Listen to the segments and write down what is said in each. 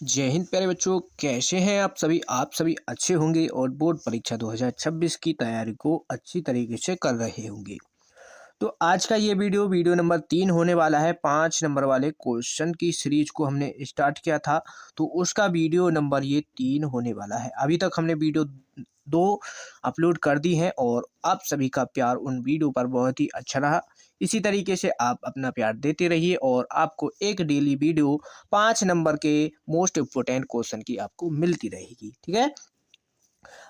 जय हिंद प्यारे बच्चों, कैसे हैं आप सभी अच्छे होंगे और बोर्ड परीक्षा 2026 की तैयारी को अच्छी तरीके से कर रहे होंगे। तो आज का ये वीडियो नंबर 3 होने वाला है। 5 नंबर वाले क्वेश्चन की सीरीज को हमने स्टार्ट किया था, तो उसका वीडियो नंबर ये 3 होने वाला है। अभी तक हमने वीडियो 2 अपलोड कर दी हैं और आप सभी का प्यार उन वीडियो पर बहुत ही अच्छा रहा। इसी तरीके से आप अपना प्यार देते रहिए और आपको एक डेली वीडियो 5 नंबर के मोस्ट इम्पोर्टेंट क्वेश्चन की आपको मिलती रहेगी, ठीक है।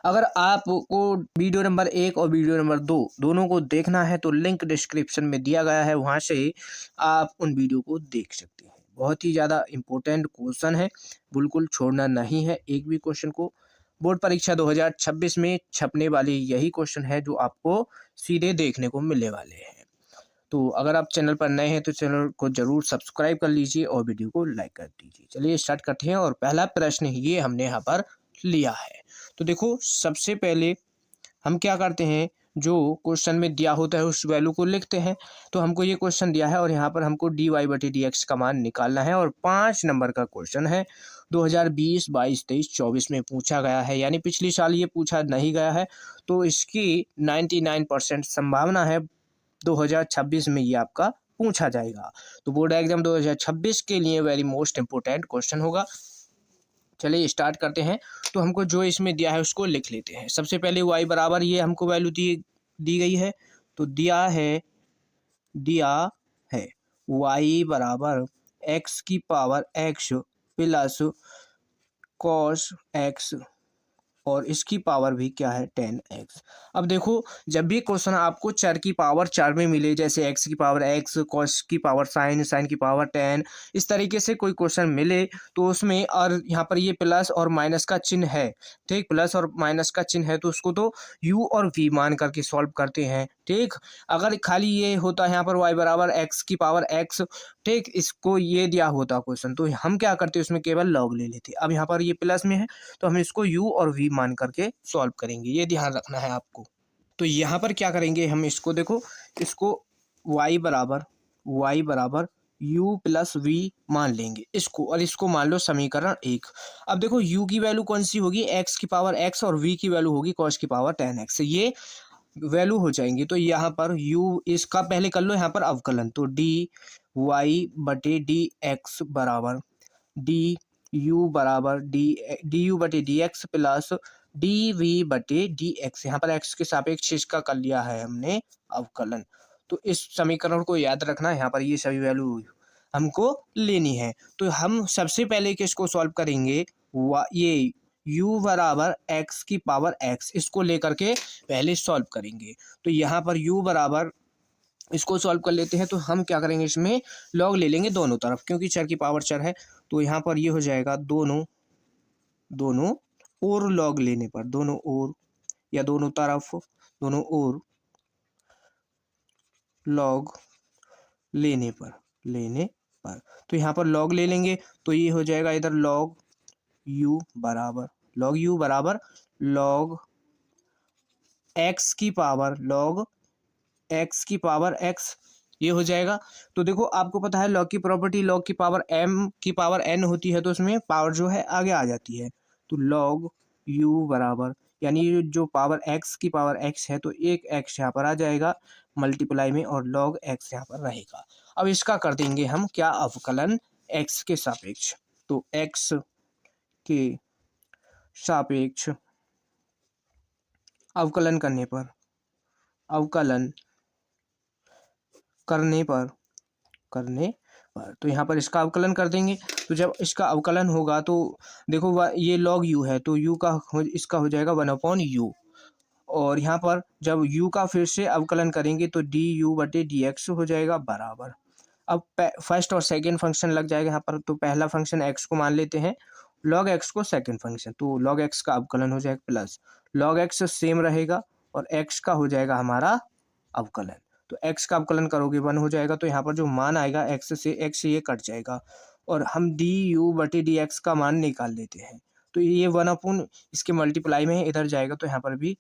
अगर आपको वीडियो नंबर 1 और वीडियो नंबर 2 दोनों को देखना है तो लिंक डिस्क्रिप्शन में दिया गया है, वहाँ से आप उन वीडियो को देख सकते हैं। बहुत ही ज़्यादा इम्पोर्टेंट क्वेश्चन है, बिल्कुल छोड़ना नहीं है एक भी क्वेश्चन को। बोर्ड परीक्षा 2026 में छपने वाली यही क्वेश्चन है जो आपको सीधे देखने को मिलने वाले हैं। तो अगर आप चैनल पर नए हैं तो चैनल को ज़रूर सब्सक्राइब कर लीजिए और वीडियो को लाइक कर दीजिए। चलिए स्टार्ट करते हैं और पहला प्रश्न ये हमने यहाँ पर लिया है। तो देखो, सबसे पहले हम क्या करते हैं, जो क्वेश्चन में दिया होता है उस वैल्यू को लिखते हैं। तो हमको ये क्वेश्चन दिया है और यहाँ पर हमको dy बटे dx का मान निकालना है और 5 नंबर का क्वेश्चन है। 2020, 22, 23, 24 में पूछा गया है, यानी पिछली साल ये पूछा नहीं गया है। तो इसकी 99% संभावना है 2026 में ये आपका पूछा जाएगा। तो बोर्ड एग्जाम 2026 के लिए वेरी मोस्ट इम्पोर्टेंट क्वेश्चन होगा। चलिए स्टार्ट करते हैं। तो हमको जो इसमें दिया है उसको लिख लेते हैं। सबसे पहले y बराबर, ये हमको वैल्यू दी गई है, तो दिया है y बराबर x की power x plus cos x और इसकी पावर भी क्या है 10x। अब देखो, जब भी क्वेश्चन आपको चर की पावर 4 में मिले, जैसे x की पावर x, cos की पावर sin की पावर 10, इस तरीके से कोई क्वेश्चन मिले तो उसमें, और यहाँ पर ये प्लस और माइनस का चिन्ह है, ठीक, प्लस और माइनस का चिन्ह है, तो उसको तो u और v मान करके सॉल्व करते हैं, ठीक। अगर खाली ये होता है यहाँ पर y बराबर x की पावर x, ठीक, इसको ये दिया होता क्वेश्चन, तो हम क्या करते उसमें केवल लॉग ले लेते। अब यहाँ पर ये प्लस में है तो हम इसको u और v मान करके सॉल्व करेंगे, ये ध्यान रखना है आपको। तो यहाँ पर क्या करेंगे हम, इसको देखो, इसको y बराबर u प्लस v मान लेंगे इसको, और इसको मान लो समीकरण 1। अब देखो u की वैल्यू कौन सी होगी, x की पावर x, और v की वैल्यू होगी cos की पावर 10x, ये वैल्यू हो जाएंगी। तो यहाँ पर u, इसका पहले कर लो यहाँ पर अवकलन, तो dy बटे dx बराबर du बराबर du बटे dx प्लस dv बटे dx, यहाँ पर x के सापेक्ष इसका कर लिया है हमने अवकलन। तो इस समीकरण को याद रखना, यहाँ पर ये सभी वैल्यू हमको लेनी है। तो हम सबसे पहले किसको सॉल्व करेंगे, ये u बराबर x की पावर x, इसको लेकर के पहले सॉल्व करेंगे। तो यहाँ पर u बराबर, इसको सॉल्व कर लेते हैं, तो हम क्या करेंगे, इसमें लॉग ले लेंगे दोनों तरफ, क्योंकि चर की पावर चर है। तो यहाँ पर ये हो जाएगा दोनों ओर लॉग लेने पर, दोनों ओर या दोनों तरफ, दोनों ओर लॉग लेने पर तो यहाँ पर लॉग ले लेंगे, तो ये हो जाएगा इधर लॉग u बराबर लॉग x की पावर x, ये हो जाएगा। तो देखो, आपको पता है लॉग की प्रॉपर्टी, लॉग की पावर m की पावर n होती है, तो उसमें पावर जो है आगे आ जाती है। तो लॉग u बराबर, यानी जो पावर x की पावर x है, तो एक x यहाँ पर आ जाएगा मल्टीप्लाई में, और लॉग x यहाँ पर रहेगा। अब इसका कर देंगे हम क्या, अवकलन x के सापेक्ष। तो x के सापेक्ष अवकलन करने पर तो यहाँ पर इसका अवकलन कर देंगे। तो जब इसका अवकलन होगा तो देखो, ये लॉग u है, तो u का इसका हो जाएगा 1/u, और यहाँ पर जब u का फिर से अवकलन करेंगे तो du बटे dx हो जाएगा बराबर। अब फर्स्ट और सेकेंड फंक्शन लग जाएगा यहाँ पर। तो पहला फंक्शन x को मान लेते हैं, log x को सेकेंड फंक्शन, तो log x का अवकलन हो जाएगा प्लस log x सेम रहेगा और x का हो जाएगा हमारा अवकलन। तो x का अवकलन करोगे 1 हो जाएगा, तो यहाँ पर जो मान आएगा x से ये कट जाएगा, और हम du बटे dx का मान निकाल लेते हैं। तो ये 1 इसके मल्टीप्लाई में इधर जाएगा, तो यहाँ पर भी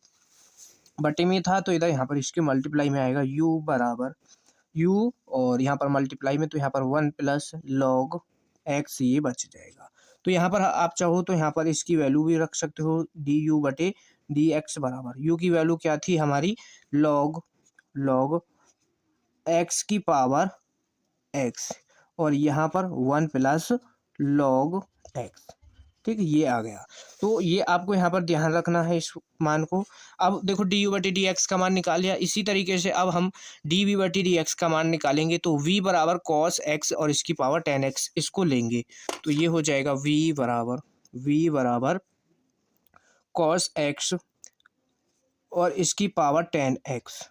बटे में था, तो इधर यहाँ पर इसके मल्टीप्लाई में आएगा u बराबर u, और यहाँ पर मल्टीप्लाई में, तो यहाँ पर 1 प्लस log x ये बच जाएगा। तो यहाँ पर आप चाहो तो यहाँ पर इसकी वैल्यू भी रख सकते हो, डी यू बटे डी एक्स बराबर, यू की वैल्यू क्या थी हमारी, लॉग एक्स की पावर एक्स, और यहाँ पर 1 प्लस लॉग एक्स। ठीक है, ये आ गया। तो ये आपको यहाँ पर ध्यान रखना है इस मान को। अब देखो डी यू बटी डी एक्स का मान निकाल लिया, इसी तरीके से अब हम डी वी बटी डी एक्स का मान निकालेंगे। तो v बराबर कॉस एक्स और इसकी पावर टेन एक्स, इसको लेंगे तो ये हो जाएगा v बराबर कॉस एक्स और इसकी पावर टेन एक्स,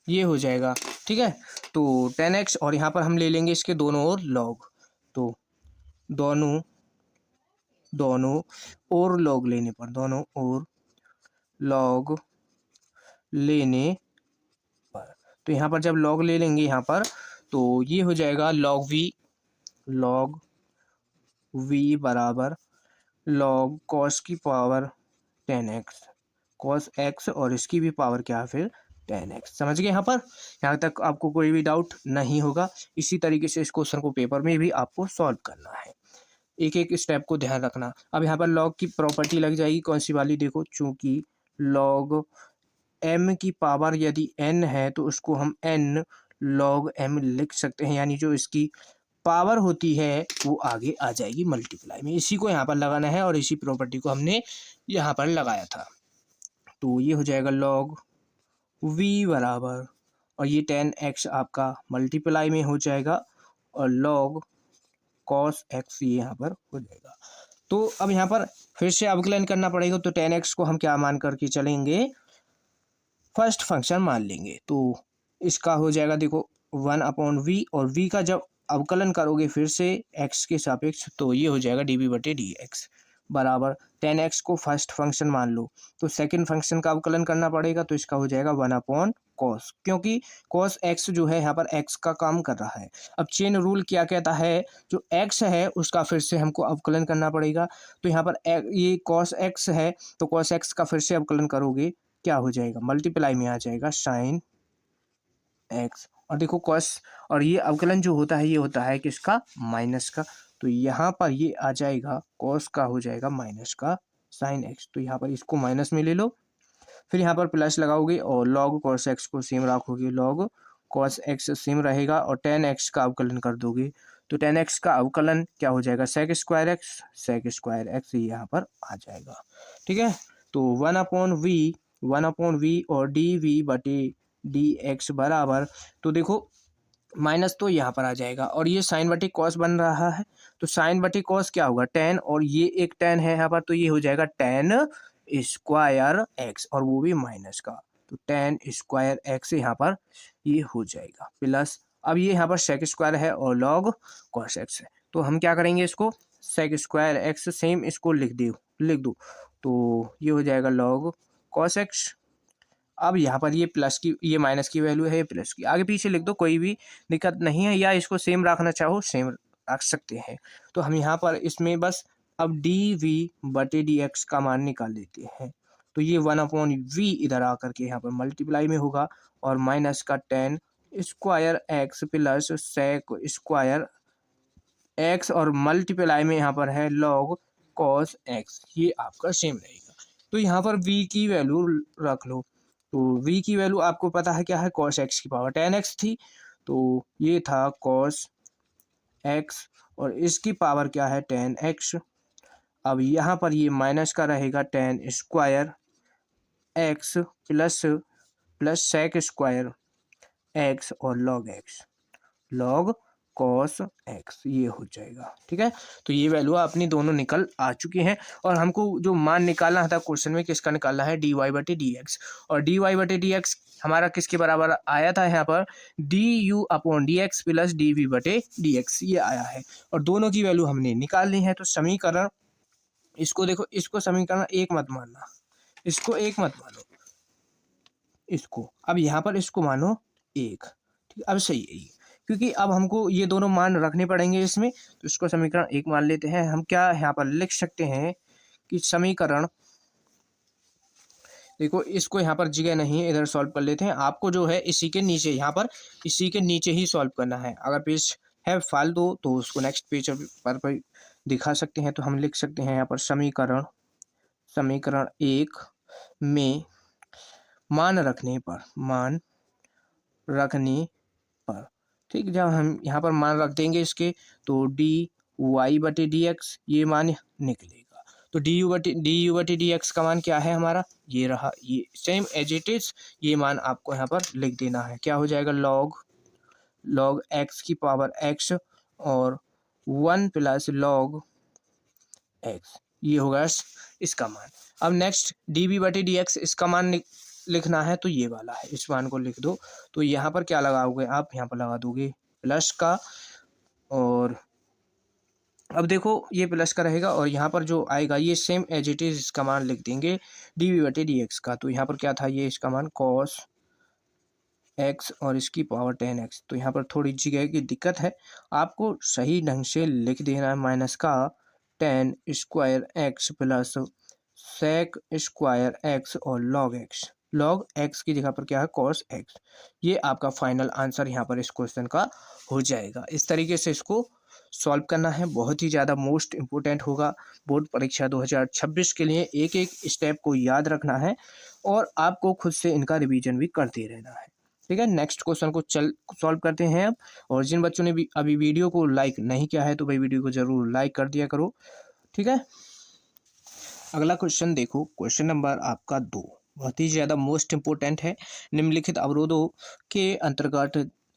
ये हो जाएगा। ठीक है, तो टेन एक्स और यहाँ पर हम ले लेंगे इसके दोनों ओर लॉग, तो दोनों और लॉग लेने पर, दोनों और लॉग लेने पर, तो यहाँ पर जब लॉग ले लेंगे यहाँ पर, तो ये हो जाएगा लॉग वी बराबर लॉग कॉस की power ten x, cos x और इसकी भी पावर क्या है फिर टेन एक्स। समझ गए यहाँ पर, यहाँ तक आपको कोई भी डाउट नहीं होगा। इसी तरीके से इस क्वेश्चन को पेपर में भी आपको सॉल्व करना है, एक एक स्टेप को ध्यान रखना। अब यहाँ पर लॉग की प्रॉपर्टी लग जाएगी, कौन सी वाली, देखो चूंकि लॉग m की पावर यदि n है तो उसको हम n log m लिख सकते हैं, यानी जो इसकी पावर होती है वो आगे आ जाएगी मल्टीप्लाई में। इसी को यहाँ पर लगाना है और इसी प्रॉपर्टी को हमने यहाँ पर लगाया था। तो ये हो जाएगा log v बराबर, और ये टेन एक्स आपका मल्टीप्लाई में हो जाएगा और log cos x ये यहाँ पर हो जाएगा। तो अब यहाँ पर फिर से अवकलन करना पड़ेगा, तो टेन एक्स को हम क्या मान करके चलेंगे, फर्स्ट फंक्शन मान लेंगे। तो इसका हो जाएगा देखो 1/v, और v का जब अवकलन करोगे फिर से x के सापेक्ष, तो ये हो जाएगा dv बटे डी एक्स बराबर 10x को फर्स्ट फंक्शन मान लो, तो सेकंड फंक्शन का अवकलन करना पड़ेगा, तो इसका हो जाएगा 1/cos, क्योंकि cos x जो है यहाँ पर x का काम कर रहा है। अब चेन रूल क्या कहता है, जो x है उसका फिर से हमको अवकलन करना पड़ेगा। तो यहाँ पर ये cos x है, तो cos x का फिर से अवकलन करोगे, क्या हो जाएगा, मल्टीप्लाई में आ जाएगा साइन एक्स, और देखो कॉस, और ये अवकलन जो होता है ये होता है किसका, माइनस का, तो यहाँ पर ये आ जाएगा कॉस का हो जाएगा माइनस का साइन एक्स, तो यहाँ पर इसको माइनस में ले लो, फिर यहाँ पर प्लस लगाओगे और लॉग कॉस एक्स को सेम रखोगे, लॉग कॉस एक्स सेम रहेगा और टेन एक्स का अवकलन कर दोगे, तो टेन एक्स का अवकलन क्या हो जाएगा, सेक स्क्वायर एक्स ये यहाँ पर आ जाएगा। ठीक है, तो 1/v और डी वी बटे डी एक्स बराबर, तो देखो माइनस तो यहाँ पर आ जाएगा और ये साइन बटे कॉस बन रहा है, तो साइन बटे कॉस क्या होगा, टेन, और ये एक टेन है यहाँ पर, तो ये हो जाएगा टेन स्क्वायर एक्स, और वो भी माइनस का, तो टेन स्क्वायर एक्स यहाँ पर ये हो जाएगा प्लस, अब ये यहाँ पर सेक स्क्वायर है और लॉग कॉस एक्स है, तो हम क्या करेंगे, इसको सेक स्क्वायर एक्स सेम इसको लिख दो, तो ये हो जाएगा लॉग कॉस एक्स। अब यहाँ पर ये प्लस की, ये माइनस की वैल्यू है, ये प्लस की, आगे पीछे लिख दो, कोई भी दिक्कत नहीं है, या इसको सेम रखना चाहो सेम रख सकते हैं। तो हम यहाँ पर इसमें बस अब डी वी बटे डी एक्स का मान निकाल लेते हैं, तो ये 1/v इधर आकर के यहाँ पर मल्टीप्लाई में होगा और माइनस का tan square x plus sec square x और मल्टीप्लाई में यहाँ पर है लॉग कॉस एक्स, ये आपका सेम रहेगा। तो यहाँ पर v की वैल्यू रख लो, तो v की वैल्यू आपको पता है क्या है, कॉस एक्स की पावर टेन एक्स थी, तो ये था कॉस एक्स और इसकी पावर क्या है टेन एक्स। अब यहाँ पर ये माइनस का रहेगा tan square x plus sec square x और लॉग कॉस एक्स, ये हो जाएगा। ठीक है, तो ये वैल्यू अपनी दोनों निकल आ चुकी हैं और हमको जो मान निकालना था क्वेश्चन में किसका निकालना है, डी वाई बटे डी एक्स, और डी वाई बटे डी एक्स हमारा किसके बराबर आया था, यहाँ पर d u upon d x plus d v बटे डी एक्स ये आया है, और दोनों की वैल्यू हमने निकाल ली है। तो समीकरण, इसको देखो, इसको समीकरण एक मत मानना, इसको एक मत मानो, इसको अब यहाँ पर इसको मानो एक, ठीक, अब सही है ये, क्योंकि अब हमको ये दोनों मान रखने पड़ेंगे इसमें, तो इसको समीकरण एक मान लेते हैं। हम क्या यहाँ पर लिख सकते हैं कि समीकरण, देखो इसको यहाँ पर जगह नहीं है, इधर सॉल्व कर लेते हैं, आपको जो है इसी के नीचे, यहाँ पर इसी के नीचे ही सॉल्व करना है, अगर पेज है फालतू तो उसको नेक्स्ट पेज पर दिखा सकते हैं, तो हम लिख सकते हैं यहाँ पर समीकरण 1 में मान रखने पर, ठीक, जब हम यहाँ पर मान रख देंगे इसके, तो डी वाई बटे डी एक्स ये मान निकलेगा। तो डी यू बटे डी एक्स का मान क्या है हमारा, ये रहा, ये सेम एज इट इज, ये मान आपको यहाँ पर लिख देना है। क्या हो जाएगा, लॉग एक्स की पावर एक्स और 1 प्लस लॉग एक्स, ये होगा इसका मान। अब नेक्स्ट डी बी बटे डी एक्स, इसका मान लिखना है, तो ये वाला है, इस मान को लिख दो। तो यहाँ पर क्या लगाओगे आप, यहाँ पर लगा दोगे प्लस का, और अब देखो ये प्लस का रहेगा, और यहाँ पर जो आएगा ये सेम एज इट इज इसका मान लिख देंगे डी बी बटे डी एक्स का। तो यहाँ पर क्या था, ये इसका मान कॉस एक्स और इसकी पावर 10x। तो यहाँ पर थोड़ी जगह की दिक्कत है, आपको सही ढंग से लिख देना है, माइनस का 10 square x plus sec square x और लॉग एक्स की जगह पर क्या है, कॉस एक्स। ये आपका फाइनल आंसर यहाँ पर इस क्वेश्चन का हो जाएगा। इस तरीके से इसको सॉल्व करना है, बहुत ही ज़्यादा मोस्ट इम्पोर्टेंट होगा बोर्ड परीक्षा 2026 के लिए। एक एक स्टेप को याद रखना है और आपको खुद से इनका रिवीजन भी करते रहना है, ठीक है। नेक्स्ट क्वेश्चन को सॉल्व करते हैं अब। और जिन बच्चों ने भी अभी वीडियो को लाइक नहीं किया है, तो भाई वीडियो को जरूर लाइक कर दिया करो, ठीक है। अगला क्वेश्चन देखो, क्वेश्चन नंबर आपका 2 बहुत ही ज़्यादा मोस्ट इम्पोर्टेंट है। निम्नलिखित अवरोधों के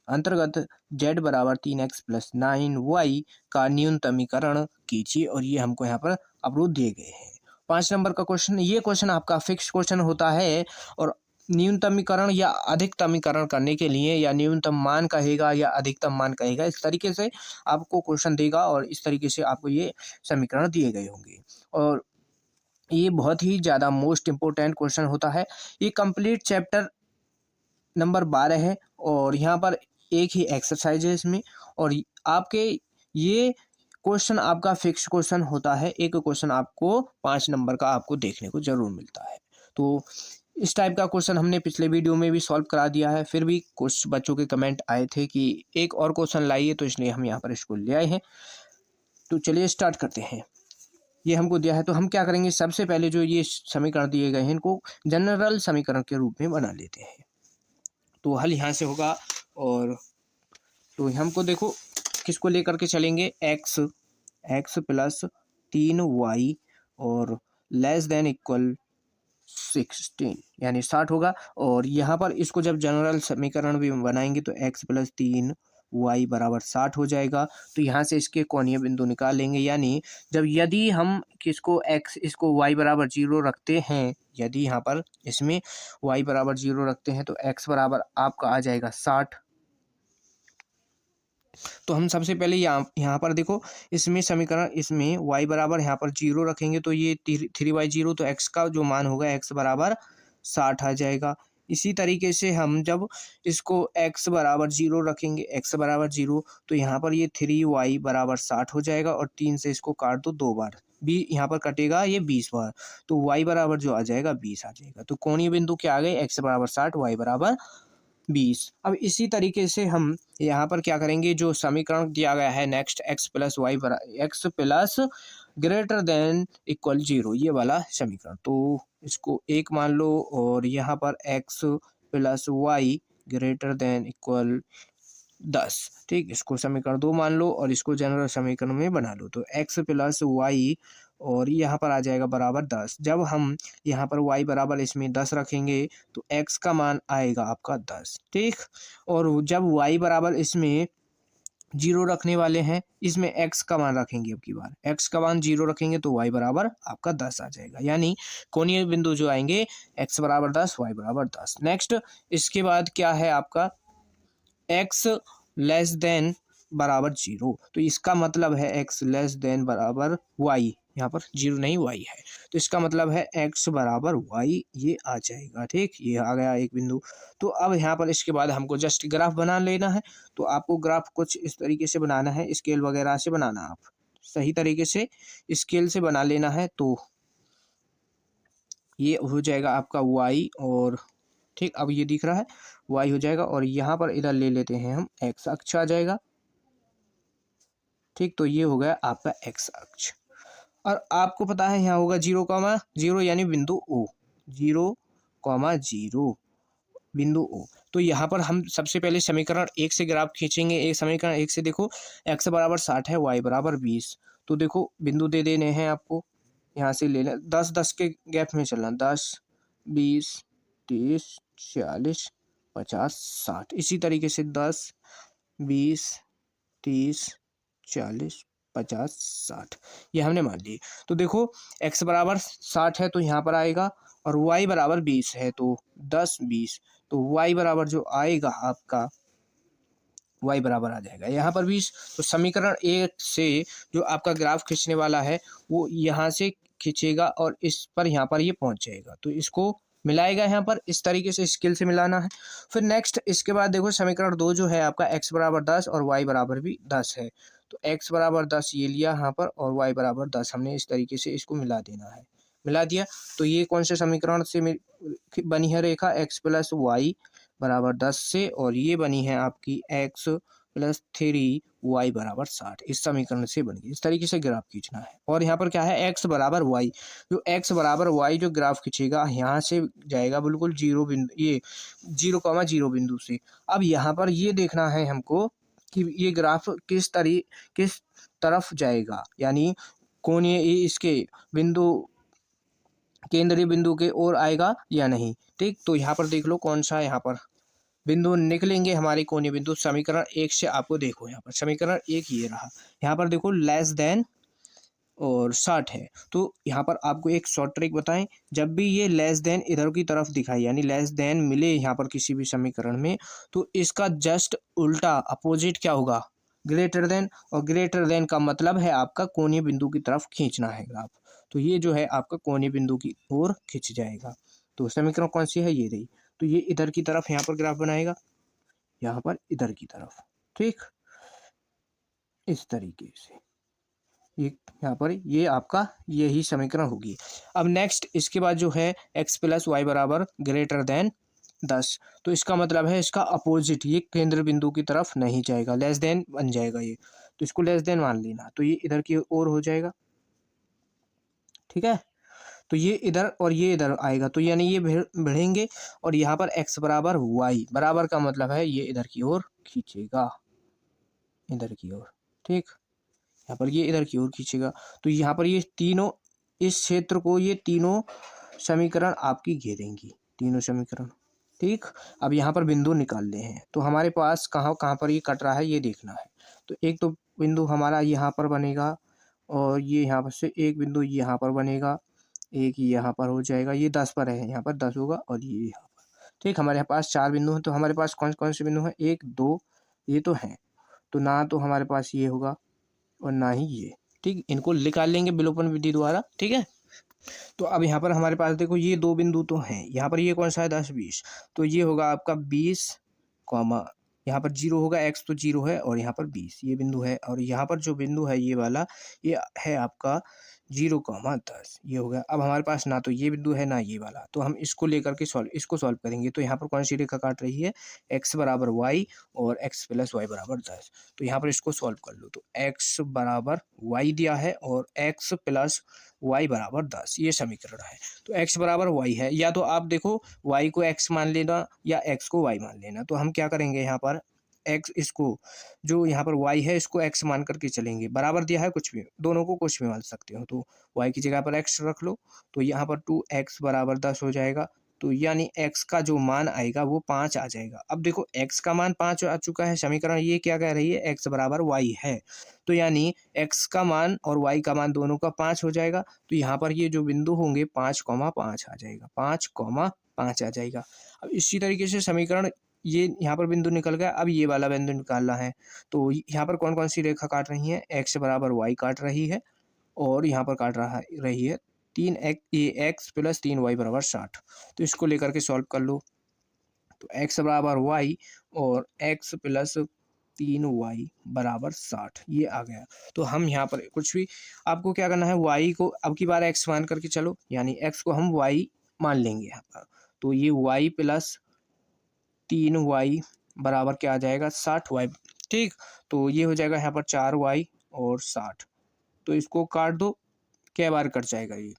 अंतर्गत z बराबर 3x प्लस 9y का न्यूनतमीकरण कीजिए, और ये हमको यहाँ पर अवरोध दिए गए हैं। 5 नंबर का क्वेश्चन, ये क्वेश्चन आपका फिक्स क्वेश्चन होता है, और न्यूनतमीकरण या अधिकतमीकरण करने के लिए या न्यूनतम मान कहेगा या अधिकतम मान कहेगा, इस तरीके से आपको क्वेश्चन देगा, और इस तरीके से आपको ये समीकरण दिए गए होंगे। और ये बहुत ही ज़्यादा मोस्ट इम्पोर्टेंट क्वेश्चन होता है। ये कंप्लीट चैप्टर नंबर 12 है, और यहाँ पर एक ही एक्सरसाइज है इसमें, और आपके ये क्वेश्चन आपका फिक्स क्वेश्चन होता है। एक क्वेश्चन आपको 5 नंबर का आपको देखने को जरूर मिलता है। तो इस टाइप का क्वेश्चन हमने पिछले वीडियो में भी सॉल्व करा दिया है, फिर भी कुछ बच्चों के कमेंट आए थे कि एक और क्वेश्चन लाइए, तो इसलिए हम यहाँ पर इसको ले आए हैं। तो चलिए स्टार्ट करते हैं। ये हमको दिया है, तो हम क्या करेंगे, सबसे पहले जो ये समीकरण दिए गए हैं इनको जनरल समीकरण के रूप में बना लेते हैं। तो हल यहाँ से होगा, और तो हमको देखो किसको लेकर के चलेंगे, एक्स प्लस 3y और लेस देन इक्वल 16 यानी 60 होगा। और यहाँ पर इसको जब जनरल समीकरण भी बनाएंगे तो x प्लस 3y बराबर 60 हो जाएगा। तो यहाँ से इसके कोणीय बिंदु निकाल लेंगे, यानी यदि हम इसको y बराबर 0 रखते हैं, यदि यहाँ पर इसमें y बराबर 0 रखते हैं, तो x बराबर आपका आ जाएगा 60। तो हम सबसे पहले यहाँ पर देखो, इसमें समीकरण, इसमें y बराबर यहाँ पर 0 रखेंगे, तो ये 3y0, तो x का जो मान होगा x बराबर 60 आ जाएगा। इसी तरीके से हम जब इसको x बराबर 0 रखेंगे, x बराबर 0, तो यहाँ पर ये 3y बराबर 60 हो जाएगा, और 3 से इसको काट दो 2 बार, यहाँ पर कटेगा ये 20 बार, तो y बराबर जो आ जाएगा 20 आ जाएगा। तो कोणीय बिंदु क्या आ गए, x बराबर 60, y बराबर 20। अब इसी तरीके से हम यहाँ पर क्या करेंगे, जो समीकरण दिया गया है next, x plus greater than equal 0, ये वाला समीकरण, तो इसको 1 मान लो, और यहाँ पर x plus y greater than equal 10, ठीक, इसको समीकरण 2 मान लो, और इसको जनरल समीकरण में बना लो। तो x प्लस वाई और यहाँ पर आ जाएगा बराबर 10। जब हम यहाँ पर y बराबर इसमें 10 रखेंगे, तो x का मान आएगा आपका 10, ठीक। और जब y बराबर इसमें 0 रखने वाले हैं, इसमें x का मान रखेंगे, अब की बार x का मान 0 रखेंगे, तो y बराबर आपका 10 आ जाएगा, यानी कोणीय बिंदु जो आएंगे x बराबर 10, y बराबर 10। नेक्स्ट इसके बाद क्या है आपका, x लेस देन बराबर 0, तो इसका मतलब है x लेस देन बराबर y, यहाँ पर 0 नहीं y है, तो इसका मतलब है x बराबर y, ये आ जाएगा, ठीक, ये आ गया एक बिंदु। तो अब यहाँ पर इसके बाद हमको जस्ट ग्राफ बना लेना है। तो आपको ग्राफ कुछ इस तरीके से बनाना है, स्केल वगैरह से बनाना, आप सही तरीके से स्केल से बना लेना है। तो ये हो जाएगा आपका y, और ठीक, अब ये दिख रहा है y हो जाएगा, और यहाँ पर इधर ले लेते हैं हम x अक्ष आ जाएगा, ठीक, तो ये हो गया आपका एक्स अक्ष। और आपको पता है यहाँ होगा 0,0 यानी बिंदु ओ, 0,0 बिंदु ओ। तो यहाँ पर हम सबसे पहले समीकरण एक से ग्राफ खींचेंगे। एक समीकरण एक से देखो x बराबर 60 है, y बराबर 20। तो देखो बिंदु दे देने हैं आपको, यहाँ से ले लें 10-10 के गैप में चलना, 10, 20, 30, 40, 50, 60। इसी तरीके से 10, 20, 30, 40, 50, 60 ये हमने मान लिए। तो देखो x बराबर 60 है तो यहाँ पर आएगा, और y बराबर 20 है तो 10, 20। तो y बराबर जो आएगा आपका, y बराबर आ जाएगा यहाँ पर 20। तो समीकरण एक से जो आपका ग्राफ खींचने वाला है वो यहाँ से खींचेगा और इस पर यहाँ पर ये पहुँच जाएगा। तो इसको मिलाएगा यहाँ पर, इस तरीके से स्केल से मिलाना है। फिर नेक्स्ट इसके बाद देखो समीकरण 2 जो है आपका x बराबर 10 और y बराबर भी 10 है। तो x बराबर 10 ये लिया यहाँ पर, और y बराबर 10 हमने इस तरीके से इसको मिला देना है। मिला दिया तो ये कौन से समीकरण से बनी है रेखा, x प्लस वाई बराबर 10 से, और ये बनी है आपकी x प्लस 3y बराबर 60। इस समीकरण से बनी। इस तरीके से ग्राफ खींचना है। और यहाँ पर क्या है, x बराबर y, जो x बराबर y जो ग्राफ खींचेगा यहाँ से जाएगा बिल्कुल 0 बिंदु, ये 0,0 बिंदु से। अब यहाँ पर ये देखना है हमको कि ये ग्राफ किस तरफ जाएगा, यानी कोणीय इसके बिंदु, केंद्रीय बिंदु के ओर आएगा या नहीं। ठीक, तो यहाँ पर देख लो कौन सा यहाँ पर बिंदु निकलेंगे हमारे कोणीय बिंदु। समीकरण एक से आपको देखो यहाँ पर समीकरण एक ये रहा, यहाँ पर देखो लेस देन और 60 है। तो यहाँ पर आपको एक शॉर्ट ट्रिक बताएं, जब भी ये लेस देन इधर की तरफ दिखाई, यानी लेस देन मिले यहाँ पर किसी भी समीकरण में, तो इसका जस्ट उल्टा अपोजिट क्या होगा, ग्रेटर देन। और ग्रेटर देन का मतलब है आपका कोणीय बिंदु की तरफ खींचना है ग्राफ। तो ये जो है आपका कोणीय बिंदु की ओर खिंच जाएगा। तो समीकरण कौन सी है, ये रही। तो ये इधर की तरफ यहाँ पर ग्राफ बनाएगा, यहाँ पर इधर की तरफ। ठीक, इस तरीके से ये यहाँ पर ये आपका यही समीकरण होगी। अब नेक्स्ट इसके बाद जो है x प्लस वाई बराबर ग्रेटर देन 10। तो इसका मतलब है इसका अपोजिट, ये केंद्र बिंदु की तरफ नहीं जाएगा, लेस देन बन जाएगा ये। तो इसको लेस देन मान लेना, तो ये इधर की ओर हो जाएगा। ठीक है, तो ये इधर और ये इधर आएगा, तो यानी ये बढ़ेंगे, और यहाँ पर x बराबर y बराबर का मतलब है ये इधर की ओर खींचेगा, इधर की ओर। ठीक, यहाँ पर ये इधर की ओर खींचेगा। तो यहाँ पर ये तीनों, इस क्षेत्र को ये तीनों समीकरण आपकी घेरेंगी, तीनों समीकरण। ठीक, अब यहाँ पर बिंदु निकालने हैं। तो हमारे पास कहाँ कहाँ पर ये कट रहा है ये देखना है। तो एक तो बिंदु हमारा यहाँ पर बनेगा, और ये यहाँ पर से एक बिंदु यहाँ पर बनेगा, एक यहाँ पर हो जाएगा, ये 10 पर है, यहाँ पर 10 होगा, और ये यहाँ पर। ठीक, हमारे पास 4 बिंदु हैं। तो हमारे पास कौन कौन से बिंदु हैं, 1, 2 ये तो हैं। तो ना तो हमारे पास ये होगा और ना ही ये। ठीक, इनको निकाल लेंगे विलोपन विधि द्वारा। ठीक है, तो अब यहाँ पर हमारे पास देखो ये दो बिंदु तो हैं। यहाँ पर ये कौन सा है, 10, 20। तो ये होगा आपका 20 कॉमा, यहाँ पर 0 होगा, x तो 0 है, और यहाँ पर 20 ये बिंदु है। और यहाँ पर जो बिंदु है ये वाला, ये है आपका 0,10 ये हो गया। अब हमारे पास ना तो ये बिंदु है ना ये वाला, तो हम इसको लेकर के इसको सॉल्व करेंगे। तो यहाँ पर कौन सी रेखा काट रही है, x बराबर y और x प्लस वाई बराबर 10। तो यहाँ पर इसको सॉल्व कर लो। तो x बराबर y दिया है और x प्लस y बराबर 10 ये समीकरण है। तो x बराबर y है, या तो आप देखो y को x मान लेना या x को y मान लेना। तो हम क्या करेंगे, यहाँ पर x, इसको जो यहाँ पर y है इसको x मान करके चलेंगे। बराबर दिया है, कुछ भी, दोनों को कुछ भी मान सकते हो। तो y की जगह पर x रख लो, तो यहाँ पर 2x बराबर 10 हो जाएगा। तो यानी x का जो मान आएगा वो 5 आ जाएगा। अब देखो x का मान 5 आ चुका है, समीकरण ये क्या कह रही है, x बराबर y है। तो यानी x का मान और y का मान दोनों का 5 हो जाएगा। तो यहाँ पर ये जो बिंदु होंगे 5,5 आ जाएगा, 5,5 आ जाएगा। अब इसी तरीके से समीकरण, ये यहाँ पर बिंदु निकल गया। अब ये वाला बिंदु निकालना है। तो यहाँ पर कौन कौन सी रेखा काट रही है, x बराबर y काट रही है, और यहाँ पर काट रही है 3x प्लस 3y बराबर 60। तो इसको लेकर के सॉल्व कर लो। तो x बराबर y और x प्लस 3y बराबर 60 ये आ गया। तो हम यहाँ पर कुछ भी, आपको क्या करना है, y को अब की बार x मान करके चलो, यानी x को हम y मान लेंगे यहाँ पर। तो ये y प्लस 3y बराबर क्या आ जाएगा, 60y। ठीक, तो ये हो जाएगा यहाँ पर 4y और 60। तो इसको काट दो, क्या बार कट जाएगा ये,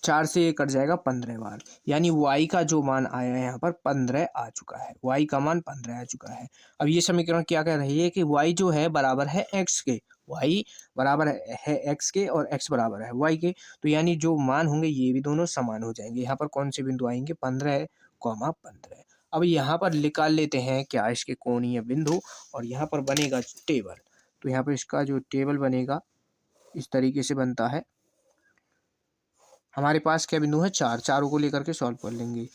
4 से ये कट जाएगा 15 बार, यानी y का जो मान आया है यहाँ पर 15 आ चुका है, y का मान 15 आ चुका है। अब ये समीकरण क्या कह रही है कि y जो है बराबर है x के, y बराबर है x के और x बराबर है y के, तो यानी जो मान होंगे ये भी दोनों समान हो जाएंगे। यहाँ पर कौन से बिंदु आएंगे, 15,15। अब यहाँ पर निकाल लेते हैं क्या, इसके कोणीय बिंदु, और यहाँ पर बनेगा टेबल। तो यहाँ पर इसका जो टेबल बनेगा इस तरीके से बनता है। हमारे पास क्या बिंदु है, चार, चारों को लेकर के सॉल्व कर लेंगे।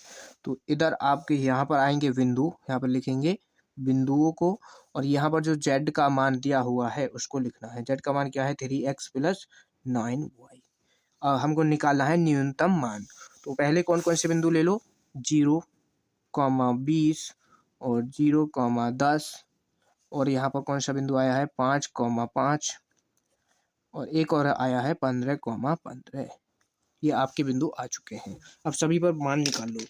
तो इधर आपके यहाँ पर आएंगे बिंदु, यहाँ पर लिखेंगे बिंदुओं को, और यहाँ पर जो z का मान दिया हुआ है उसको लिखना है। z का मान क्या है, 3x + 9y। हमको निकालना है न्यूनतम मान। तो पहले कौन कौन से बिंदु ले लो, 0,20 और 0,10, और यहाँ पर कौन सा बिंदु आया है, 5,5, और एक और आया है 15,15। ये आपके बिंदु आ चुके हैं। अब सभी पर मान निकाल लो।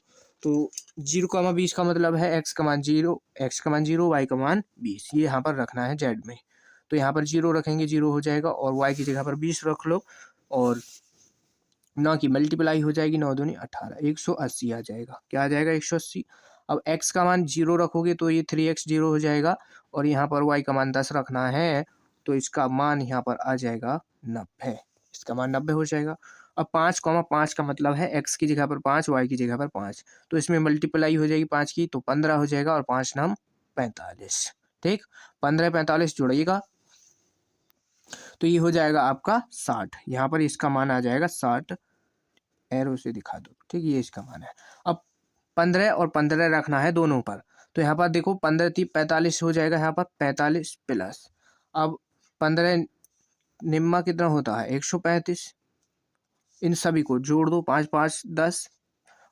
तो 0,20 का मतलब है x का मान 0, x का मान 0, y का मान 20, ये यहाँ पर रखना है z में। तो यहाँ पर 0 रखेंगे, 0 हो जाएगा, और y की जगह पर 20 रख लो, और 9 की मल्टीप्लाई हो जाएगी, 9 दूनी 18, 180 आ जाएगा। क्या आ जाएगा, 180। अब x का मान 0 रखोगे तो ये 3x 0 हो जाएगा, और यहाँ पर y का मान 10 रखना है, तो इसका मान यहाँ पर आ जाएगा 90, इसका मान 90 हो जाएगा। अब 5,5 का मतलब है x की जगह पर 5, y की जगह पर 5, तो इसमें मल्टीप्लाई हो जाएगी 5 की, तो 15 हो जाएगा, और 5 नाम 45। ठीक, 15 45 जोड़िएगा तो ये हो जाएगा आपका 60। यहाँ पर इसका मान आ जाएगा 60, एरो से दिखा दो, ठीक, ये इसका मान है। अब 15 और 15 रखना है दोनों पर, तो यहाँ पर देखो 15 3 45 हो जाएगा, यहाँ पर 45 प्लस, अब 15 निम्मा कितना होता है, 135। इन सभी को जोड़ दो, 5 5 10,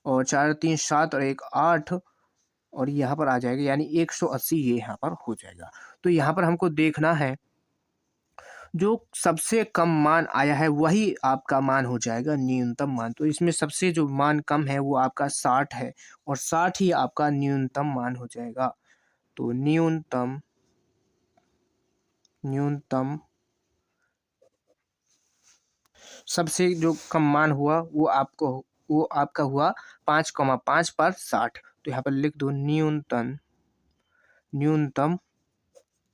और 4 3 7, और 1 8, और यहाँ पर आ जाएगा, यानी 180 ये यहाँ पर हो जाएगा। तो यहाँ पर हमको देखना है जो सबसे कम मान आया है वही आपका मान हो जाएगा न्यूनतम मान। तो इसमें सबसे जो मान कम है वो आपका 60 है, और 60 ही आपका न्यूनतम मान हो जाएगा। तो न्यूनतम सबसे जो कम मान हुआ वो आपका हुआ 5,5 पर 60। तो यहाँ पर लिख दो न्यूनतम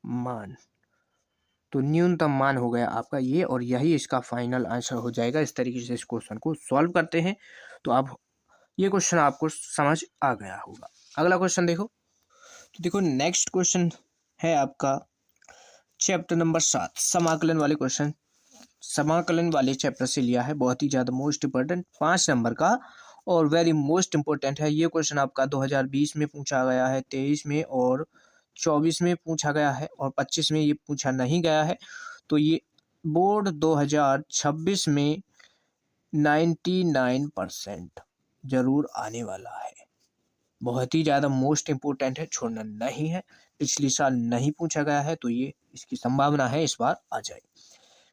मान। तो न्यूनतम मान हो गया आपका ये, और यही इसका फाइनल आंसर हो जाएगा। इस तरीके से इस क्वेश्चन को सॉल्व करते हैं। तो अब ये क्वेश्चन आपको समझ आ गया होगा। अगला क्वेश्चन देखो। तो देखो नेक्स्ट क्वेश्चन है आपका चैप्टर नंबर 7, समाकलन वाले क्वेश्चन। समाकलन वाले चैप्टर से लिया है, बहुत ही ज़्यादा मोस्ट इंपॉर्टेंट, 5 नंबर का, और वेरी मोस्ट इंपॉर्टेंट है। ये क्वेश्चन आपका 2020 में पूछा गया है, 23 में और 24 में पूछा गया है, और 25 में ये पूछा नहीं गया है। तो ये बोर्ड 2026 में 99% जरूर आने वाला है। बहुत ही ज़्यादा मोस्ट इम्पोर्टेंट है, छोड़ना नहीं है। पिछले साल नहीं पूछा गया है, तो ये इसकी संभावना है इस बार आ जाए।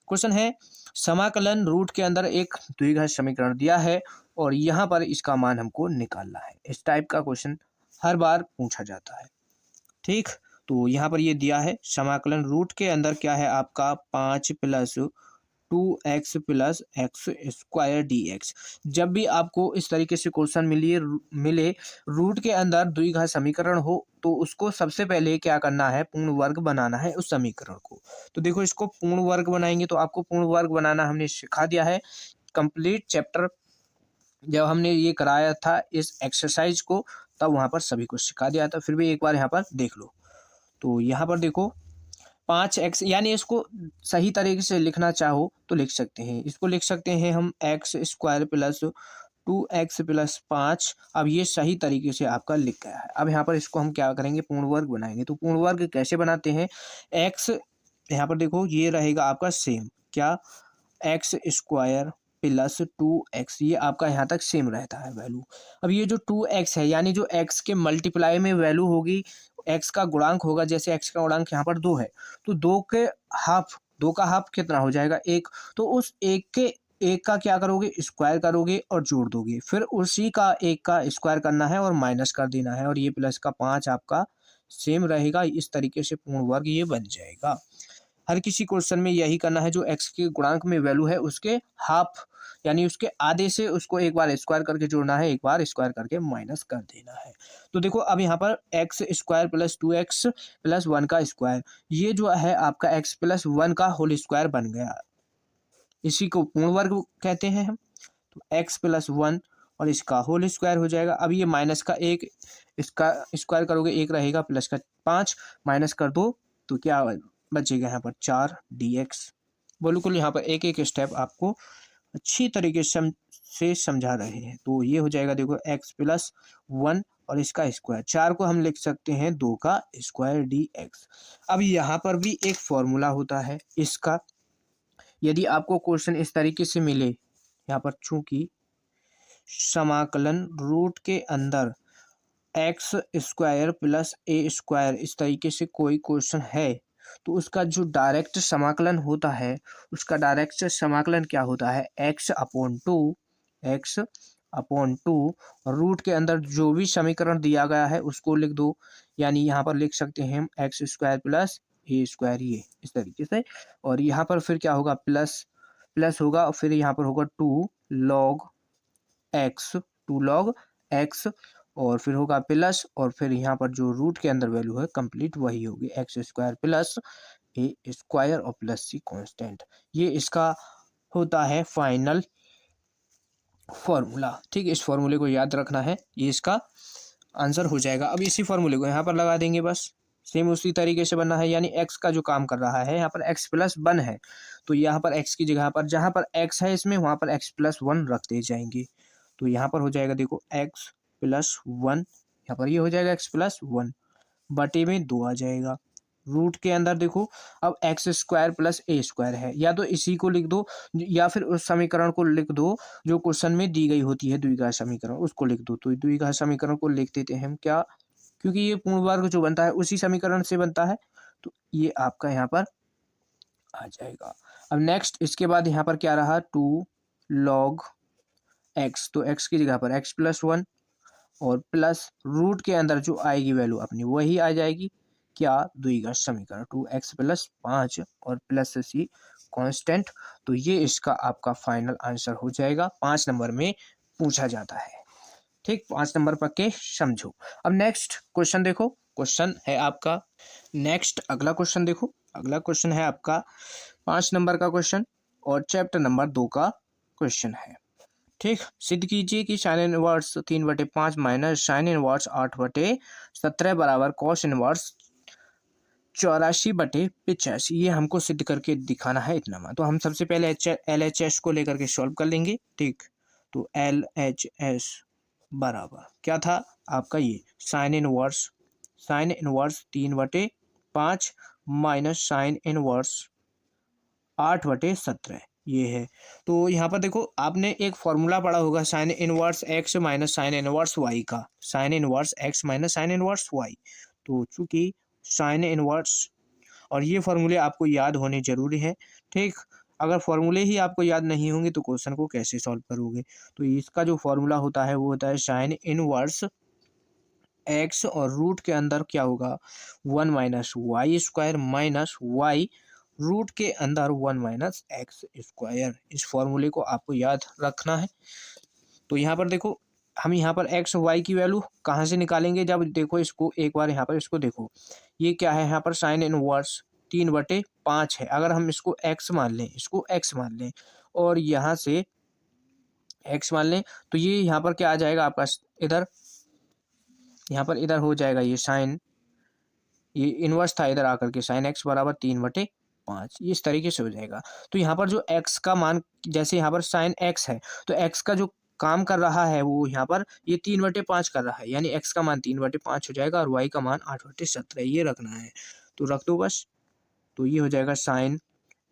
क्वेश्चन है, समाकलन रूट के अंदर एक द्विघात समीकरण दिया है और यहाँ पर इसका मान हमको निकालना है। इस टाइप का क्वेश्चन हर बार पूछा जाता है। ठीक, तो यहाँ पर ये दिया है समाकलन रूट के अंदर क्या है आपका 5 + 2x + x² dx। जब भी आपको इस तरीके से क्वेश्चन मिले रूट के अंदर द्विघात समीकरण हो, तो उसको सबसे पहले क्या करना है, पूर्ण वर्ग बनाना है उस समीकरण को। तो देखो इसको पूर्ण वर्ग बनाएंगे, तो आपको पूर्ण वर्ग बनाना हमने सिखा दिया है कंप्लीट चैप्टर। जब हमने ये कराया था इस एक्सरसाइज को, तब वहाँ पर सभी को सिखा दिया था, फिर भी एक बार यहाँ पर देख लो। तो यहाँ पर देखो 5x, यानी इसको सही तरीके से लिखना चाहो तो लिख सकते हैं। इसको लिख सकते हैं हम x² + 2x + 5। अब ये सही तरीके से आपका लिख गया है। अब यहाँ पर इसको हम क्या करेंगे, पूर्ण वर्ग बनाएंगे। तो पूर्ण वर्ग कैसे बनाते हैं, x यहाँ पर देखो ये रहेगा आपका सेम, क्या, x² + 2x, ये आपका यहाँ तक सेम रहता है वैल्यू। अब ये जो 2x है, यानी जो x के मल्टीप्लाई में वैल्यू होगी, x का गुणांक होगा, जैसे x का गुणांक यहाँ पर 2 है, तो 2 का हाफ कितना हो जाएगा, 1। तो उस एक का क्या करोगे, स्क्वायर करोगे और जोड़ दोगे, फिर उसी का एक का स्क्वायर करना है और माइनस कर देना है, और ये प्लस का 5 आपका सेम रहेगा। इस तरीके से पूर्ण वर्ग ये बन जाएगा। हर किसी क्वेश्चन में यही करना है, जो एक्स के गुणांक में वैल्यू है उसके हाफ यानी उसके आधे से उसको एक बार स्क्वायर करके जोड़ना है, एक बार स्क्वायर करके माइनस कर देना है। तो देखो अब यहाँ पर x square plus 2x plus 1 का स्क्वायर, ये जो है आपका x प्लस 1 का होल स्क्वायर बन गया, इसी को पूर्ण वर्ग कहते हैं हम। तो एक्स प्लस 1 और इसका होल स्क्वायर हो जाएगा। अब ये माइनस का एक, इसका स्क्वायर करोगे एक रहेगा, प्लस का 5 माइनस कर दो तो क्या बचेगा यहाँ पर 4 dx। बिल्कुल यहाँ पर एक एक स्टेप आपको अच्छी तरीके से समझा रहे हैं। तो ये हो जाएगा देखो एक्स प्लस 1 और इसका स्क्वायर, 4 को हम लिख सकते हैं 2 का स्क्वायर dx। अब यहाँ पर भी एक फॉर्मूला होता है इसका, यदि आपको क्वेश्चन इस तरीके से मिले, यहाँ पर चूंकि समाकलन रूट के अंदर एक्स स्क्वायर प्लस ए स्क्वायर इस तरीके से कोई क्वेश्चन है, तो उसका जो डायरेक्ट समाकलन होता है, उसका डायरेक्ट समाकलन क्या होता है, x/2 रूट के अंदर जो भी समीकरण दिया गया है उसको लिख दो, यानी यहाँ पर लिख सकते हैं हम एक्स स्क्वायर प्लस ए स्क्वायर, ये इस तरीके से। और यहाँ पर फिर क्या होगा, प्लस प्लस होगा और फिर यहाँ पर होगा 2 log x और फिर होगा प्लस, और फिर यहाँ पर जो रूट के अंदर वैल्यू है कंप्लीट वही होगी, एक्स स्क्वायर प्लस ए स्क्वायर और प्लस सी कांस्टेंट। ये इसका होता है फाइनल फॉर्मूला। ठीक है, इस फॉर्मूले को याद रखना है, ये इसका आंसर हो जाएगा। अब इसी फॉर्मूले को यहाँ पर लगा देंगे, बस सेम उसी तरीके से बनना है, यानी एक्स का जो काम कर रहा है यहाँ पर एक्स प्लस 1 है, तो यहाँ पर एक्स की जगह पर जहाँ पर एक्स है इसमें वहाँ पर एक्स प्लस 1 रख दे जाएंगे। तो यहाँ पर हो जाएगा देखो एक्स प्लस 1, यहाँ पर ये हो जाएगा एक्स प्लस 1 बटे में 2 आ जाएगा। रूट के अंदर देखो अब एक्स स्क्वायर प्लस ए स्क्वायर है, या तो इसी को लिख दो या फिर उस समीकरण को लिख दो जो क्वेश्चन में दी गई होती है, द्विघात समीकरण, उसको लिख दो। तो द्विघात समीकरण को लिख देते हैं हम क्या, क्योंकि ये पूर्ण वर्ग जो बनता है उसी समीकरण से बनता है, तो ये आपका यहाँ पर आ जाएगा। अब नेक्स्ट इसके बाद यहाँ पर क्या रहा, 2 log x, तो x की जगह पर x प्लस 1 और प्लस रूट के अंदर जो आएगी वैल्यू अपनी वही आ जाएगी, क्या, द्विघात समीकरण 2x प्लस 5 और प्लस सी कांस्टेंट। तो ये इसका आपका फाइनल आंसर हो जाएगा, 5 नंबर में पूछा जाता है। ठीक, 5 नंबर पक्के समझो। अब नेक्स्ट क्वेश्चन देखो, क्वेश्चन है आपका नेक्स्ट, अगला क्वेश्चन देखो, अगला क्वेश्चन है आपका 5 नंबर का क्वेश्चन और चैप्टर नंबर 2 का क्वेश्चन है। ठीक, सिद्ध कीजिए कि sine inverse 3/5 minus sine inverse 8/17 बराबर कॉस इनवर्स 84/85, ये हमको सिद्ध करके दिखाना है इतना मान। तो हम सबसे पहले LHS को लेकर के सॉल्व कर लेंगे। ठीक, तो LHS बराबर क्या था आपका, ये sine inverse 3/5 minus sine inverse 8/17, ये है। तो यहाँ पर देखो आपने एक फॉर्मूला पढ़ा होगा sign inverse x minus sine inverse y का, sign inverse x minus sine inverse y। तो चूंकि साइन इनवर्स और ये फॉर्मूले आपको याद होने जरूरी है। ठीक, अगर फॉर्मूले ही आपको याद नहीं होंगे तो क्वेश्चन को कैसे सॉल्व करोगे। तो इसका जो फॉर्मूला होता है वो होता है साइन इनवर्स x और रूट के अंदर क्या होगा 1 minus y square minus y root के अंदर 1 माइनस एक्स स्क्वायर। इस फॉर्मूले को आपको याद रखना है। तो यहाँ पर देखो हम यहाँ पर एक्स वाई की वैल्यू कहाँ से निकालेंगे, जब देखो इसको एक बार यहाँ पर इसको देखो, ये क्या है, यहाँ पर साइन इनवर्स 3/5 है, अगर हम इसको x मान लें, इसको x मान लें और यहाँ से x मान लें, तो ये यहाँ पर क्या आ जाएगा आपका, इधर यहाँ पर इधर हो जाएगा ये साइन, ये इनवर्स था इधर आकर के साइन x बराबर 3/5, इस तरीके से हो जाएगा। तो यहाँ पर जो x का मान, जैसे यहाँ पर साइन x है तो x का जो काम कर रहा है वो यहाँ पर ये 3/5 कर रहा है, यानी x का मान 3/5 हो जाएगा और y का मान 8/17, ये रखना है। तो रख दो बस। तो ये हो जाएगा साइन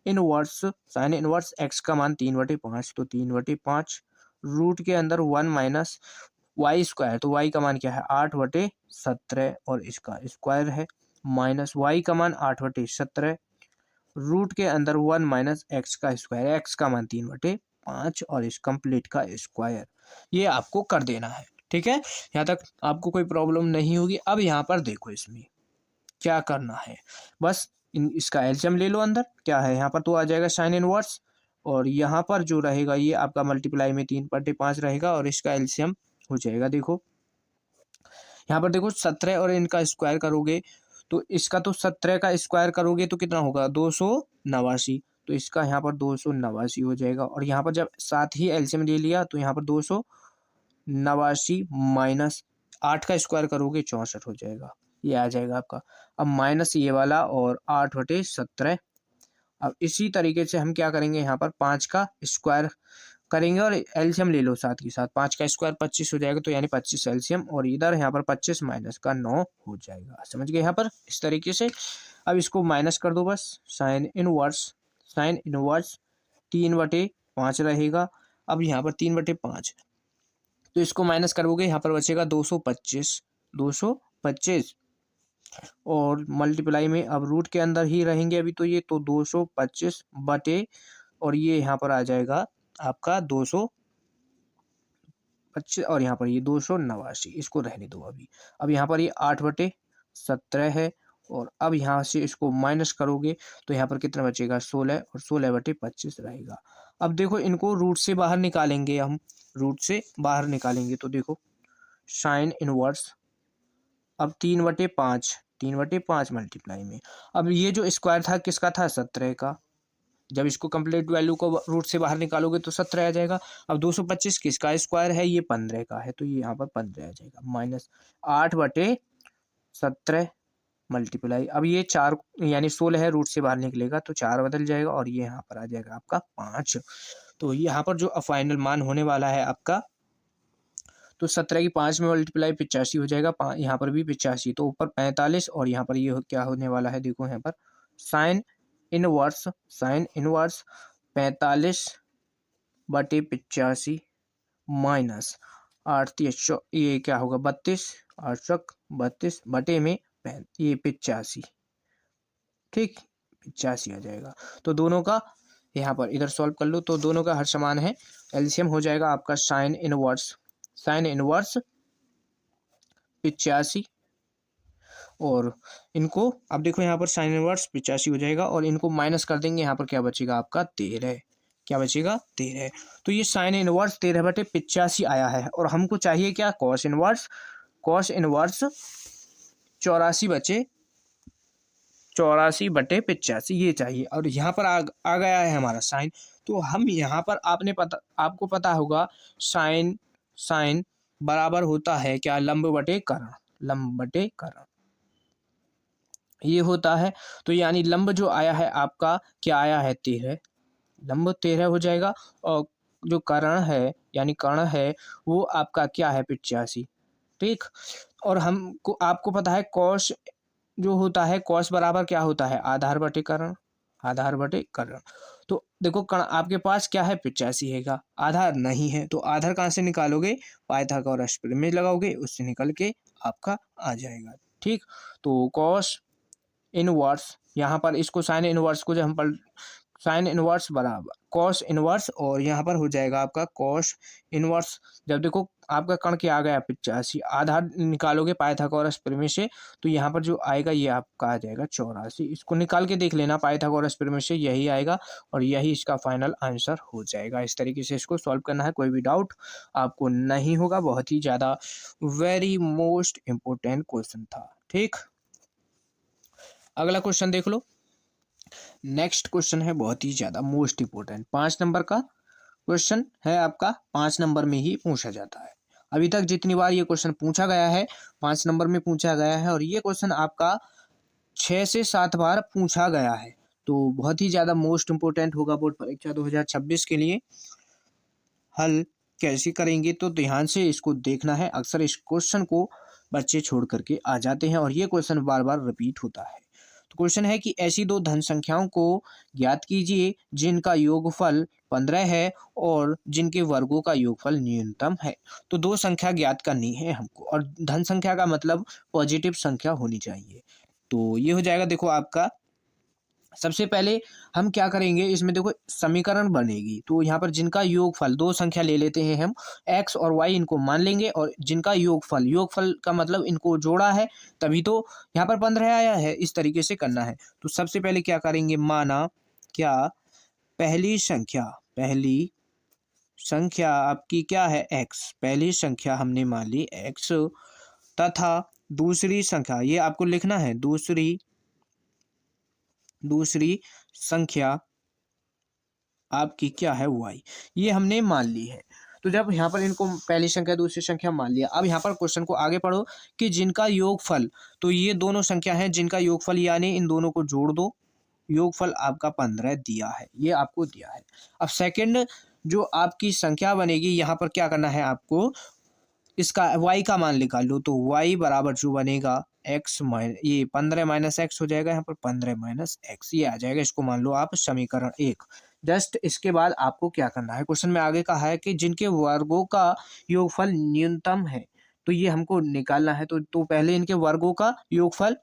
इनवर्स x का मान 3/5, तो 3/5 रूट के अंदर 1 माइनस वाई स्क्वायर, तो y का मान क्या है 8/17 और इसका स्क्वायर है, माइनस y का मान 8/17 रूट के अंदर 1 माइनस एक्स का स्क्वायर, x का मान 3/5 और इस कंप्लीट का स्क्वायर, ये आपको कर देना है। ठीक है, यहाँ तक आपको कोई प्रॉब्लम नहीं होगी। अब यहाँ पर देखो इसमें क्या करना है, बस इसका एलसीएम ले लो, अंदर क्या है यहाँ पर, तो आ जाएगा साइन इनवर्स, और यहाँ पर जो रहेगा ये आपका मल्टीप्लाई में 3/5 रहेगा, और इसका एलसीएम हो जाएगा। देखो यहाँ पर देखो 17 और इनका स्क्वायर करोगे तो इसका तो 17 का स्क्वायर करोगे तो कितना होगा 289, तो इसका यहाँ पर 289 हो जाएगा। और यहाँ पर जब साथ ही एलसीएम ले लिया तो यहाँ पर 289 माइनस 8 का स्क्वायर करोगे 64 हो जाएगा, ये आ जाएगा आपका। अब माइनस ये वाला और 8/17। अब इसी तरीके से हम क्या करेंगे, यहाँ पर 5 का स्क्वायर करेंगे और एलसीएम ले लो साथ ही साथ, 5 का स्क्वायर 25 हो जाएगा, तो यानी 25 एलसीएम, और इधर यहाँ पर 25 माइनस का 9 हो जाएगा। समझ गए यहाँ पर इस तरीके से। अब इसको माइनस कर दो बस, साइन इनवर्स 3/5 रहेगा। अब यहाँ पर 3/5, तो इसको माइनस करोगे यहाँ पर बचेगा 225 और मल्टीप्लाई में अब रूट के अंदर ही रहेंगे अभी तो ये, तो 225 बटे, और ये यहाँ पर आ जाएगा आपका 225, और यहाँ पर ये 289, इसको रहने दो अभी। अब यहाँ पर ये 8/17 है, और अब यहाँ से इसको माइनस करोगे तो यहाँ पर कितना बचेगा 16, और 16/25 रहेगा। अब देखो इनको रूट से बाहर निकालेंगे हम, रूट से बाहर निकालेंगे तो देखो साइन इनवर्स, अब 3/5 मल्टीप्लाई में, अब ये जो स्क्वायर था किसका था 17 का, जब इसको कंप्लीट वैल्यू को रूट से बाहर निकालोगे तो 17 आ जाएगा। अब 225 किसका स्क्वायर है, ये 15 का है, तो ये यहाँ पर 15 आ जाएगा, माइनस 8/17 मल्टीप्लाई, अब ये 4 यानी 16 है, रूट से बाहर निकलेगा तो 4 बदल जाएगा, और ये यहाँ पर आ जाएगा आपका 5। तो यहाँ पर जो फाइनल मान होने वाला है आपका, तो 17 की 5 में मल्टीप्लाई 85 हो जाएगा, यहाँ पर भी 85, तो ऊपर 45, और यहाँ पर ये क्या होने वाला है, देखो यहाँ पर साइन इनवर्स 45/85 माइनस 8 ये क्या होगा 32 बटे में ये 85, ठीक 85 आ जाएगा। तो दोनों का यहाँ पर इधर सॉल्व कर लो, तो दोनों का हर समान है, एलसीएम हो जाएगा आपका साइन इनवर्स 85, और इनको अब देखो यहाँ पर साइन इनवर्स 85 हो जाएगा, और इनको माइनस कर देंगे, यहाँ पर क्या बचेगा आपका 13, क्या बचेगा 13। तो ये साइन इनवर्स 13/85 आया है, और हमको चाहिए क्या कॉस इनवर्स 84/85 ये चाहिए, और यहाँ पर आ गया है हमारा साइन। तो हम यहाँ पर आपको पता होगा साइन बराबर होता है क्या लंब बटे कर्ण ये होता है। तो यानी लंब जो आया है आपका क्या आया है 13, लंब 13 हो जाएगा, और जो कर्ण है यानी कर्ण है वो आपका क्या है 85, ठीक। और हमको आपको पता है कॉस जो होता है, कॉस बराबर क्या होता है आधार बटे कर्ण। तो देखो कर्ण आपके पास क्या है 85 है का, आधार नहीं है, तो आधार कहाँ से निकालोगे, पाइथागोरस प्रमेय लगाओगे, उससे निकल के आपका आ जाएगा, ठीक। तो कॉस इनवर्स यहाँ पर इसको साइन इनवर्स को जब हम साइन इनवर्स बराबर कॉस इनवर्स, और यहाँ पर हो जाएगा आपका कॉस इनवर्स, जब देखो आपका कर्ण क्या आ गया 85, आधार निकालोगे पाइथागोरस प्रमेय से, तो यहाँ पर जो आएगा ये आपका आ जाएगा 84, इसको निकाल के देख लेना पाइथागोरस प्रमेय से, यही आएगा और यही इसका फाइनल आंसर हो जाएगा। इस तरीके से इसको सॉल्व करना है, कोई भी डाउट आपको नहीं होगा, बहुत ही ज़्यादा वेरी मोस्ट इम्पोर्टेंट क्वेश्चन था, ठीक। अगला क्वेश्चन देख लो, नेक्स्ट क्वेश्चन है बहुत ही ज़्यादा मोस्ट इम्पोर्टेंट, 5 नंबर का क्वेश्चन है आपका, 5 नंबर में ही पूछा जाता है। अभी तक जितनी बार ये क्वेश्चन पूछा गया है 5 नंबर में पूछा गया है, और ये क्वेश्चन आपका 6 से 7 बार पूछा गया है, तो बहुत ही ज़्यादा मोस्ट इम्पोर्टेंट होगा बोर्ड परीक्षा 2026 के लिए। हल कैसे करेंगे तो ध्यान से इसको देखना है, अक्सर इस क्वेश्चन को बच्चे छोड़ करके आ जाते हैं और ये क्वेश्चन बार बार रिपीट होता है। तो क्वेश्चन है कि ऐसी दो धन संख्याओं को ज्ञात कीजिए जिनका योगफल 15 है और जिनके वर्गों का योगफल न्यूनतम है। तो दो संख्या ज्ञात करनी है हमको, और धन संख्या का मतलब पॉजिटिव संख्या होनी चाहिए। तो ये हो जाएगा देखो आपका सबसे पहले हम क्या करेंगे, इसमें देखो समीकरण बनेगी, तो यहाँ पर जिनका योगफल, दो संख्या ले लेते हैं हम, x और y इनको मान लेंगे, और जिनका योगफल, योगफल का मतलब इनको जोड़ा है तभी तो यहाँ पर 15 आया है, इस तरीके से करना है। तो सबसे पहले क्या करेंगे, माना क्या पहली संख्या आपकी क्या है, x, पहली संख्या हमने मान ली x, तथा दूसरी संख्या, ये आपको लिखना है, दूसरी संख्या आपकी क्या है, y, ये हमने मान ली है। तो जब यहाँ पर इनको पहली संख्या दूसरी संख्या मान लिया, अब यहाँ पर क्वेश्चन को आगे पढ़ो कि जिनका योगफल, तो ये दोनों संख्या हैं जिनका योगफल, यानी इन दोनों को जोड़ दो, योगफल आपका 15 दिया है, ये आपको दिया है। अब सेकंड जो आपकी संख्या बनेगी, यहाँ पर क्या करना है आपको, इसका y का मान निकाल लो, तो y बराबर जो बनेगा x माइनस, ये 15 माइनस एक्स हो जाएगा, यहाँ पर 15 माइनस एक्स, ये आ जाएगा, इसको मान लो आप समीकरण 1। जस्ट इसके बाद आपको क्या करना है, क्वेश्चन में आगे कहा है कि जिनके वर्गों का योगफल न्यूनतम है, तो ये हमको निकालना है। तो पहले इनके वर्गों का योगफल,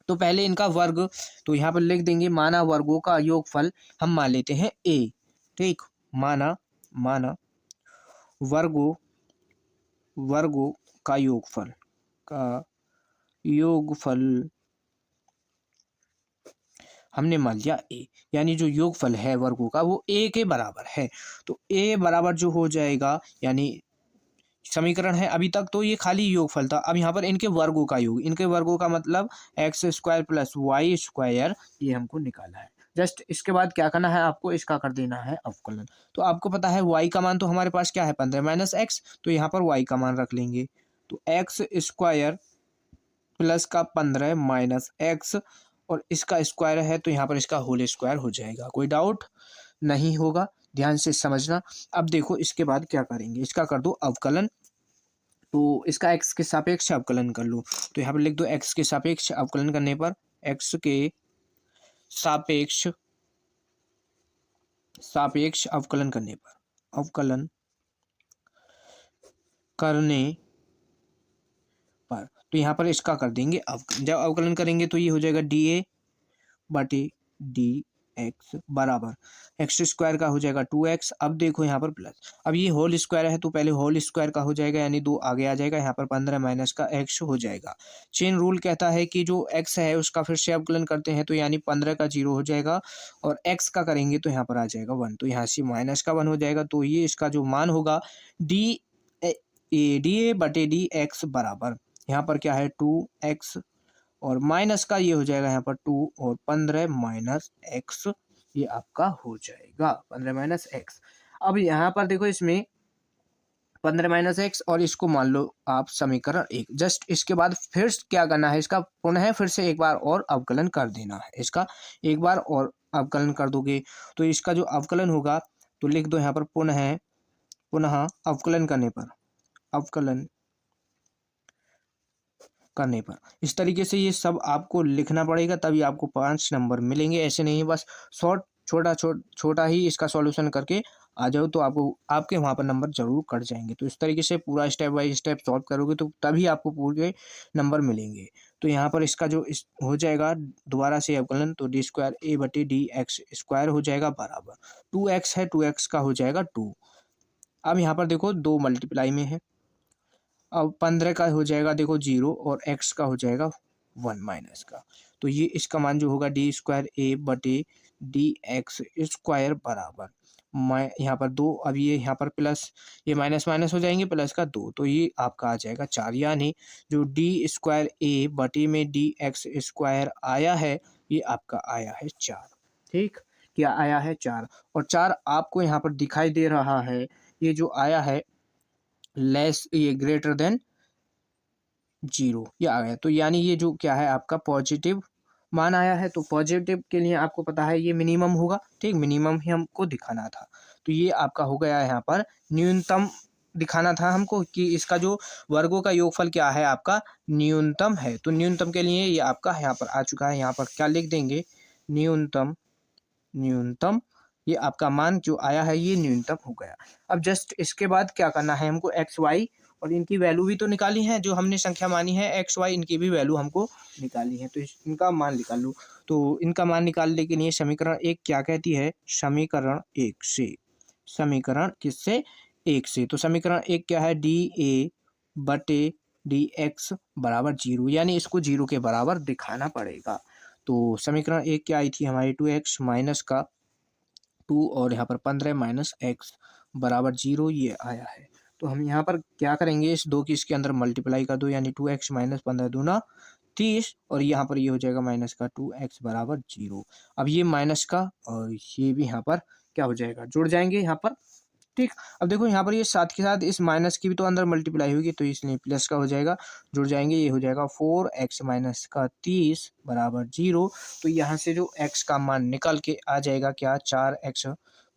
तो पहले इनका वर्ग, तो यहाँ पर लिख देंगे, माना वर्गों का योगफल हम मान लेते हैं a, ठीक, माना वर्गों का योगफल हमने मान लिया a, यानी जो योगफल है वर्गों का वो a के बराबर है। तो a बराबर जो हो जाएगा, यानी समीकरण है, अभी तक तो ये खाली योगफल था, अब यहाँ पर इनके वर्गों का योग, इनके वर्गों का मतलब x square plus y square, ये हमको निकालना है। जस्ट इसके बाद क्या करना है आपको, इसका कर देना है अवकलन। तो आपको पता है y का मान तो हमारे पास क्या है, 15 माइनस एक्स, तो यहाँ पर y का मान रख लेंगे, तो एक्स स्क्वायर प्लस का 15 माइनस एक्स, और इसका स्क्वायर है तो यहाँ पर इसका होल स्क्वायर हो जाएगा। कोई डाउट नहीं होगा, ध्यान से समझना। अब देखो इसके बाद क्या करेंगे, इसका कर दो अवकलन, तो इसका x के सापेक्ष अवकलन कर लो, तो यहाँ पर लिख दो x के सापेक्ष अवकलन करने पर, x के सापेक्ष अवकलन करने पर, तो यहाँ पर इसका कर देंगे अवकलन। जब अवकलन करेंगे तो ये हो जाएगा dA बटे dx बराबर एक्स स्क्वायर का हो जाएगा 2x। अब देखो यहाँ पर प्लस, अब ये होल स्क्वायर है तो पहले होल स्क्वायर का हो जाएगा, यानी 2 आगे आ जाएगा, यहाँ पर 15 माइनस का x हो जाएगा। चेन रूल कहता है कि जो x है उसका फिर से अवकलन करते हैं, तो यानी 15 का 0 हो जाएगा, और x का करेंगे तो यहाँ पर आ जाएगा 1, तो यहाँ से माइनस का 1 हो जाएगा। तो ये इसका जो मान होगा dA बटे dx बराबर, यहाँ पर क्या है 2x, और माइनस का ये हो जाएगा यहाँ पर 2 और 15 माइनस एक्स, ये आपका हो जाएगा 15 माइनस एक्स। अब यहाँ पर देखो इसमें 15 माइनस एक्स, और इसको मान लो आप समीकरण 1। जस्ट इसके बाद फिर क्या करना है, इसका पुनः फिर से एक बार और अवकलन कर देना है, इसका एक बार और अवकलन कर दोगे तो इसका जो अवकलन होगा, तो लिख दो यहाँ पर पुनः अवकलन करने पर इस तरीके से ये सब आपको लिखना पड़ेगा, तभी आपको 5 नंबर मिलेंगे। ऐसे नहीं बस छोटा ही इसका सॉल्यूशन करके आ जाओ तो आपको आपके वहाँ पर नंबर जरूर कट जाएंगे। तो इस तरीके से पूरा स्टेप बाय स्टेप सॉल्व करोगे तो तभी आपको पूरे नंबर मिलेंगे। तो यहाँ पर इसका जो हो जाएगा दोबारा से अवकलन, तो डी स्क्वायर ए बटे डी एक्स स्क्वायर हो जाएगा बराबर 2x है, 2x का हो जाएगा 2। अब यहाँ पर देखो 2 मल्टीप्लाई में है, अब 15 का हो जाएगा देखो 0, और x का हो जाएगा 1 माइनस का, तो ये इसका मान जो होगा डी स्क्वायर ए बटे डी एक्स स्क्वायर बराबर यहाँ पर 2, अब ये यहाँ पर प्लस, ये माइनस माइनस हो जाएंगे, प्लस का 2, तो ये आपका आ जाएगा 4, यानी जो डी स्क्वायर ए बटे में डी एक्स स्क्वायर आया है ये आपका आया है 4। ठीक, क्या आया है 4, और 4 आपको यहाँ पर दिखाई दे रहा है, ये जो आया है लेस, ये ग्रेटर देन 0 ये आ गया, तो यानी ये जो क्या है आपका पॉजिटिव मान आया है। तो पॉजिटिव के लिए आपको पता है ये मिनिमम होगा, ठीक, मिनिमम ही हमको दिखाना था, तो ये आपका हो गया यहाँ पर न्यूनतम दिखाना था हमको कि इसका जो वर्गों का योगफल क्या है आपका न्यूनतम है। तो न्यूनतम के लिए ये आपका यहाँ पर आ चुका है, यहाँ पर क्या लिख देंगे, न्यूनतम ये आपका मान जो आया है ये न्यूनतम हो गया। अब जस्ट इसके बाद क्या करना है हमको, एक्स वाई और इनकी वैल्यू भी तो निकाली है, जो हमने संख्या मानी है एक्स वाई, इनकी भी वैल्यू हमको निकाली है, तो इनका मान निकाल लो। तो इनका मान निकालने के लिए समीकरण एक क्या कहती है, समीकरण एक से, समीकरण किससे, एक से। तो समीकरण एक क्या है, डी ए बटे डी एक्स बराबर जीरो, यानी इसको जीरो के बराबर दिखाना पड़ेगा। तो समीकरण एक क्या आई थी हमारी, 2x माइनस का 2 और यहाँ पर 15 माइनस एक्स बराबर जीरो, ये आया है। तो हम यहाँ पर क्या करेंगे, इस दो की इसके अंदर मल्टीप्लाई कर दो, यानी 2x माइनस 15 दूना 30, और यहाँ पर ये हो जाएगा माइनस का 2x बराबर जीरो। अब ये माइनस का और ये भी यहाँ पर क्या हो जाएगा, जुड़ जाएंगे यहाँ पर, ठीक। अब देखो यहाँ पर ये साथ के साथ इस माइनस की भी तो अंदर मल्टीप्लाई होगी, तो इसलिए प्लस का हो जाएगा, जुड़ जाएंगे, ये हो जाएगा 4x माइनस का 30 बराबर जीरो। तो यहाँ से जो x का मान निकल के आ जाएगा क्या, 4x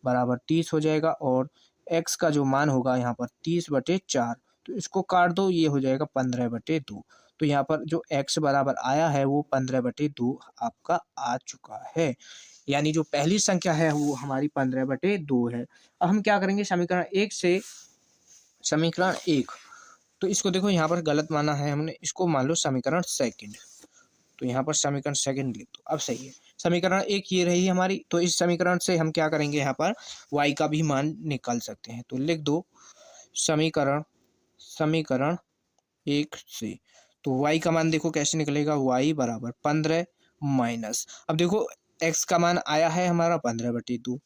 बराबर 30 हो जाएगा, और x का जो मान होगा यहाँ पर 30/4, तो इसको काट दो, ये हो जाएगा 15/2। तो यहाँ पर जो x बराबर आया है वो 15/2 आपका आ चुका है, यानी जो पहली संख्या है वो हमारी 15/2 है। अब हम क्या करेंगे, समीकरण एक से, समीकरण एक, तो इसको देखो यहाँ पर गलत माना है हमने, इसको मान लो समीकरण सेकंड, तो यहाँ पर समीकरण सेकंड लिख दो, अब सही है। समीकरण एक ये रही हमारी, तो इस समीकरण से हम क्या करेंगे, यहाँ पर y का भी मान निकाल सकते हैं, तो लिख दो समीकरण, समीकरण एक से। तो y का मान देखो कैसे निकलेगा, y बराबर 15 माइनस, अब देखो x का मान आया है हमारा 15/2,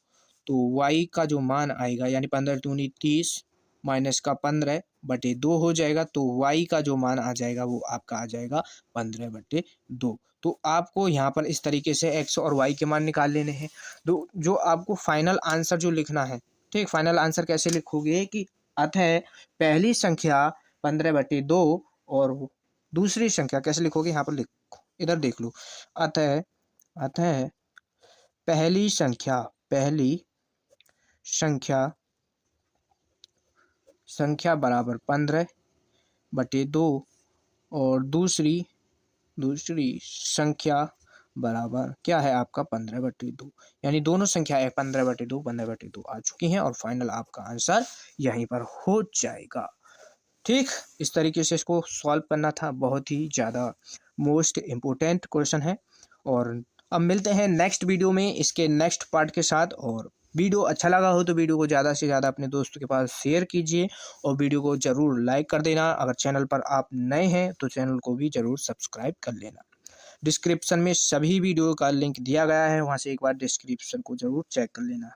तो y का जो मान आएगा, यानी 15 दूनी 30 माइनस का 15/2 हो जाएगा, तो y का जो मान आ जाएगा वो आपका आ जाएगा 15/2। तो आपको यहाँ पर इस तरीके से x और y के मान निकाल लेने हैं। तो जो आपको फाइनल आंसर जो लिखना है, ठीक, फाइनल आंसर कैसे लिखोगे कि अतः पहली संख्या 15/2 और दूसरी संख्या कैसे लिखोगे, यहाँ पर लिखो, इधर देख लो, अतः, अतः पहली संख्या, पहली संख्या, संख्या बराबर 15/2 और दूसरी, दूसरी संख्या बराबर क्या है आपका 15/2, यानी दोनों संख्याएं 15/2 15/2 आ चुकी हैं, और फाइनल आपका आंसर यहीं पर हो जाएगा। ठीक, इस तरीके से इसको सॉल्व करना था, बहुत ही ज़्यादा मोस्ट इम्पोर्टेंट क्वेश्चन है। और अब मिलते हैं नेक्स्ट वीडियो में इसके नेक्स्ट पार्ट के साथ, और वीडियो अच्छा लगा हो तो वीडियो को ज़्यादा से ज़्यादा अपने दोस्तों के पास शेयर कीजिए, और वीडियो को ज़रूर लाइक कर देना। अगर चैनल पर आप नए हैं तो चैनल को भी ज़रूर सब्सक्राइब कर लेना। डिस्क्रिप्शन में सभी वीडियो का लिंक दिया गया है, वहाँ से एक बार डिस्क्रिप्शन को ज़रूर चेक कर लेना।